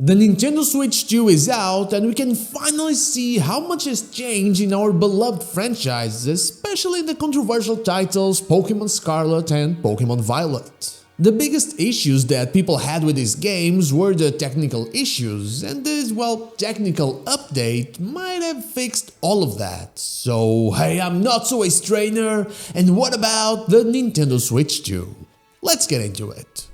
The Nintendo Switch 2 is out and we can finally see how much has changed in our beloved franchise, especially the controversial titles Pokémon Scarlet and Pokémon Violet. The biggest issues that people had with these games were the technical issues, and this, technical update might have fixed all of that. So hey, I'm not so a strainer, and what about the Nintendo Switch 2? Let's get into it.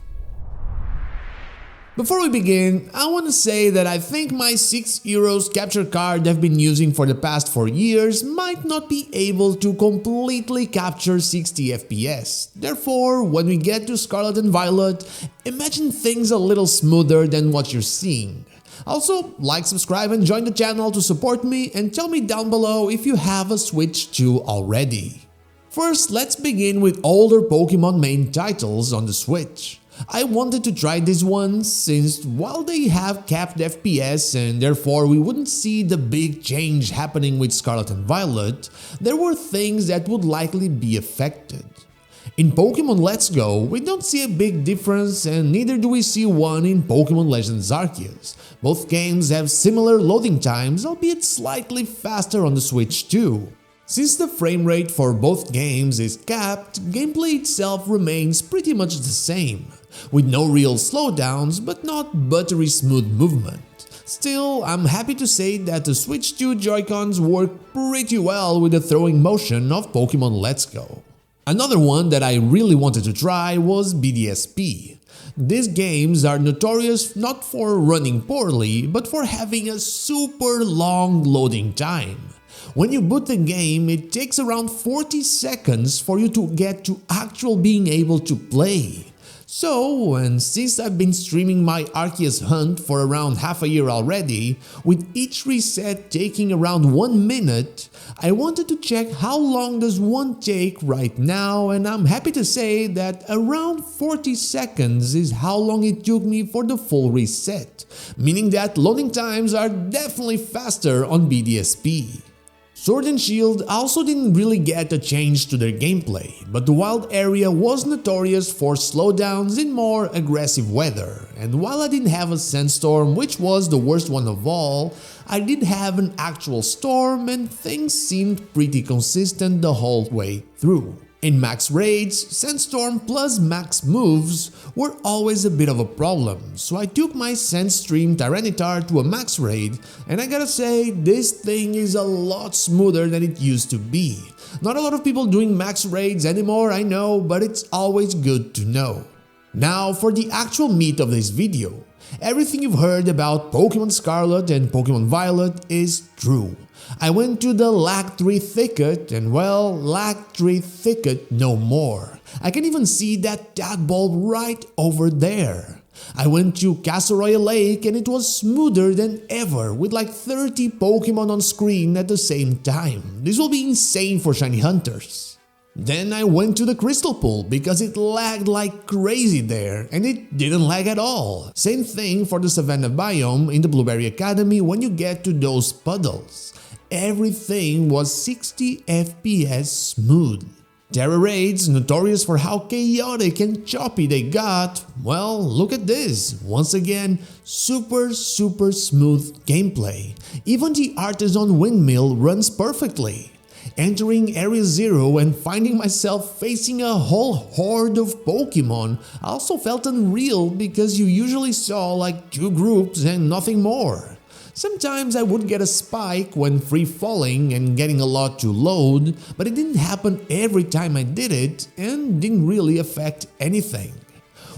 Before we begin, I want to say that I think my €6 capture card I've been using for the past 4 years might not be able to completely capture 60 FPS. Therefore, when we get to Scarlet and Violet, imagine things a little smoother than what you're seeing. Also, like, subscribe and join the channel to support me, and tell me down below if you have a Switch 2 already. First, let's begin with older Pokémon main titles on the Switch. I wanted to try this one since while they have capped FPS and therefore we wouldn't see the big change happening with Scarlet and Violet, there were things that would likely be affected. In Pokémon Let's Go, we don't see a big difference, and neither do we see one in Pokémon Legends Arceus. Both games have similar loading times, albeit slightly faster on the Switch too. Since the frame rate for both games is capped, gameplay itself remains pretty much the same, with no real slowdowns but not buttery smooth movement. Still, I'm happy to say that the Switch 2 Joy-Cons work pretty well with the throwing motion of Pokémon Let's Go. Another one that I really wanted to try was BDSP. These games are notorious not for running poorly, but for having a super long loading time. When you boot the game, it takes around 40 seconds for you to get to actual being able to play. So, and since I've been streaming my Arceus hunt for around half a year already, with each reset taking around 1 minute, I wanted to check how long does one take right now, and I'm happy to say that around 40 seconds is how long it took me for the full reset, meaning that loading times are definitely faster on BDSP. Sword and Shield also didn't really get a change to their gameplay, but the wild area was notorious for slowdowns in more aggressive weather, and while I didn't have a sandstorm, which was the worst one of all, I did have an actual storm and things seemed pretty consistent the whole way through. In max raids, Sandstorm plus max moves were always a bit of a problem, so I took my Sandstream Tyranitar to a max raid, and I gotta say, this thing is a lot smoother than it used to be. Not a lot of people doing max raids anymore, I know, but it's always good to know. Now for the actual meat of this video. Everything you've heard about Pokémon Scarlet and Pokémon Violet is true. I went to the Lag 3 thicket and Lag 3 thicket no more. I can even see that tadpole right over there. I went to Castle Lake and it was smoother than ever with like 30 Pokemon on screen at the same time. This will be insane for shiny hunters. Then I went to the Crystal Pool because it lagged like crazy there, and it didn't lag at all. Same thing for the Savannah biome in the Blueberry Academy when you get to those puddles. Everything was 60 FPS smooth. Terra raids, notorious for how chaotic and choppy they got, well, look at this. Once again, super smooth gameplay. Even the Artisan Windmill runs perfectly. Entering Area 0 and finding myself facing a whole horde of Pokemon also felt unreal because you usually saw like 2 groups and nothing more. Sometimes I would get a spike when free falling and getting a lot to load, but it didn't happen every time I did it and didn't really affect anything.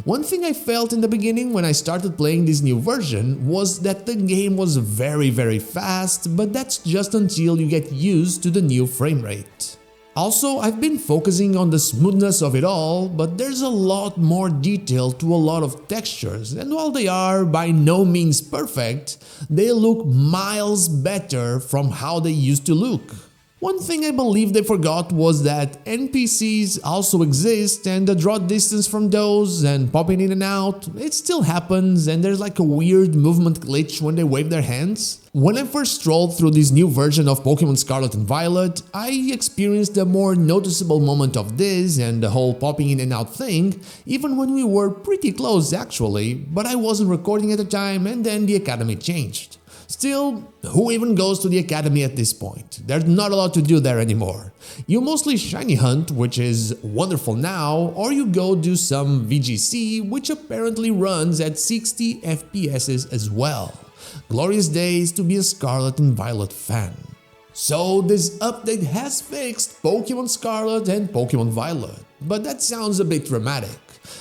One thing I felt in the beginning when I started playing this new version was that the game was very fast, but that's just until you get used to the new frame rate. Also, I've been focusing on the smoothness of it all, but there's a lot more detail to a lot of textures, and while they are by no means perfect, they look miles better from how they used to look. One thing I believe they forgot was that NPCs also exist, and the draw distance from those and popping in and out, it still happens, and there's like a weird movement glitch when they wave their hands. When I first strolled through this new version of Pokémon Scarlet and Violet, I experienced a more noticeable moment of this and the whole popping in and out thing, even when we were pretty close actually, but I wasn't recording at the time and then the academy changed. Still, who even goes to the academy at this point? There's not a lot to do there anymore. You mostly shiny hunt, which is wonderful now, or you go do some VGC, which apparently runs at 60 FPS as well. Glorious days to be a Scarlet and Violet fan. So this update has fixed Pokémon Scarlet and Pokémon Violet, but that sounds a bit dramatic.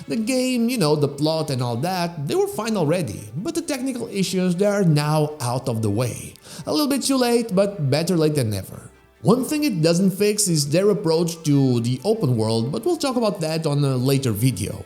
The game, the plot and all that, they were fine already, but the technical issues, they are now out of the way. A little bit too late, but better late than never. One thing it doesn't fix is their approach to the open world, but we'll talk about that on a later video.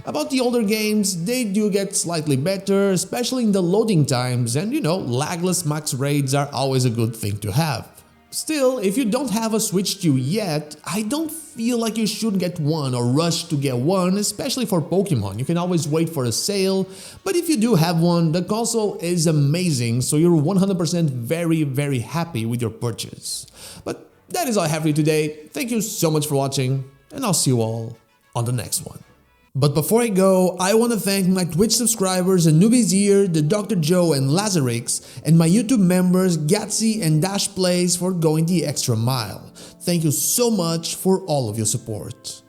About the older games, they do get slightly better, especially in the loading times, and lagless max raids are always a good thing to have. Still, if you don't have a Switch 2 yet, I don't feel like you should get one or rush to get one, especially for Pokemon. You can always wait for a sale, but if you do have one, the console is amazing, so you're 100% very happy with your purchase. But that is all I have for you today. Thank you so much for watching, and I'll see you all on the next one. But before I go, I want to thank my Twitch subscribers and Newbies here, the Dr. Joe and Lazarix, and my YouTube members Gatsy and Dash Plays for going the extra mile. Thank you so much for all of your support.